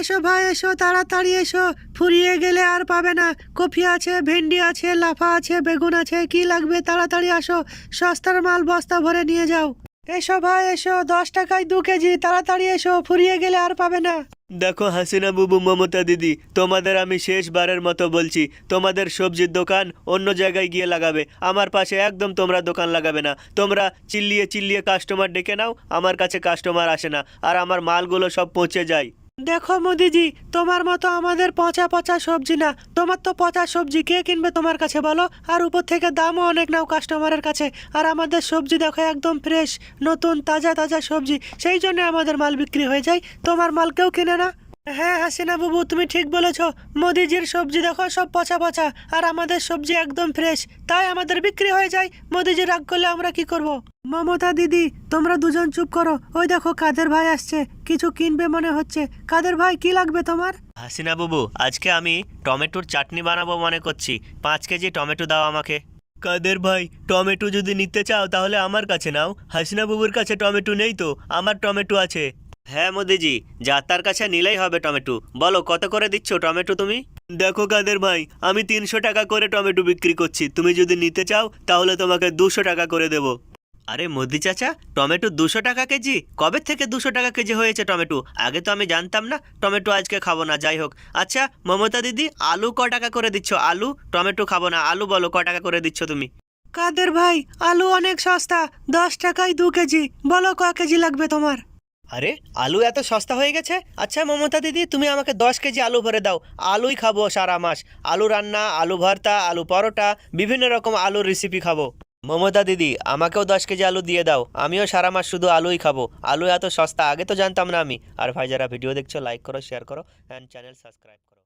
এসো ভাই এসো, তাড়াতাড়ি এসো, ফুরিয়ে গেলে আর পাবে না। কফি আছে, ভেন্ডি আছে, লাফা আছে, বেগুন আছে, কি লাগবে তাড়াতাড়ি আসো। সস্তার মাল বস্তা ভরে নিয়ে যাও। এসো ভাই এসো, 10 টাকায় 2 কেজি, তাড়াতাড়ি এসো, ফুরিয়ে গেলে আর পাবে না। দেখো হাসিনা বুবু, মমতা দিদি, তোমাদের আমি শেষবারের মতো বলছি, তোমাদের সবজির দোকান অন্য জায়গায় গিয়ে লাগাবে, আমার পাশে একদম তোমরা দোকান লাগাবে না। তোমরা চিল্লিয়ে চিল্লিয়ে কাস্টমার ডেকে নাও, আমার কাছে কাস্টমার আসে না, আর আমার মালগুলো সব পচে যায়। দেখো মোদিজি, তোমার মতো আমাদের পচা পচা সবজি না, তোমার তো পচা সবজি, কে কিনবে তোমার কাছে বলো? আর উপর থেকে দামও অনেক নাও কাস্টমারের কাছে। আর আমাদের সবজি দেখো একদম ফ্রেশ, নতুন তাজা তাজা সবজি, সেই জন্য আমাদের মাল বিক্রি হয়ে যায়, তোমার মাল কেউ কিনে না। হ্যাঁ হাসিনা বাবু, তুমি ঠিক বলেছো, মোদিজির সবজি দেখো সব পচা পচা, আর আমাদের সবজি একদম ফ্রেশ, তাই আমাদের বিক্রি হয়ে যায়। মোদিজি রাগ করলে আমরা কি করব? মমতা দিদি, তোমরা দুজন চুপ করো, ওই দেখো কাদের ভাই আসছে, কিছু কিনবে মনে হচ্ছে। কাদের ভাই, কি লাগবে তোমার? হাসিনা বুবু, আজকে আমি টমেটোর চাটনি বানাবো মনে করছি, 5 কেজি টমেটো দাও আমাকে। কাদের ভাই, টমেটো যদি নিতে চাও তাহলে আমার কাছে নাও, হাসিনা বুবুর কাছে টমেটো নেই তো, আমার টমেটো আছে। হ্যাঁ মোদিজি, যা তার কাছে নিলেই হবে টমেটো। বলো কত করে দিচ্ছ টমেটো তুমি? দেখো কাদের ভাই, আমি 300 টাকা করে টমেটো বিক্রি করছি, তুমি যদি নিতে চাও তাহলে তোমাকে 200 টাকা করে দেবো। আরে মোদি চাচা, টমেটো 200 টাকা কেজি? কবে থেকে 200 টাকা কেজি হয়েছে টমেটো? আগে তো আমি জানতাম না। টমেটো আজকে খাবো না, যাই হোক। আচ্ছা মমতা দিদি, আলু ক টাকা করে দিচ্ছ? আলু, টমেটো খাবো না, আলু বলো ক টাকা করে দিচ্ছ তুমি? কাদের ভাই, আলু অনেক সস্তা, 10 টাকায় 2 কেজি, বলো ক কেজি লাগবে তোমার? আরে আলু এত সস্তা হয়ে গেছে? আচ্ছা মমতা দিদি, তুমি আমাকে 10 কেজি আলু ভরে দাও, আলুই খাবো সারা মাস। আলু রান্না, আলু ভর্তা, আলু পরোটা, বিভিন্ন রকম আলুর রেসিপি খাবো। মমতা দিদি, আমাকেও 10 কেজি আলু দিয়ে দাও, আমিও সারা মাস শুধু আলুই খাবো। আলু এত সস্তা আগে তো জানতাম না আমি। আর ভাই, যারা ভিডিও দেখছো লাইক করো, শেয়ার করো, অ্যান্ড চ্যানেল সাবস্ক্রাইব করো।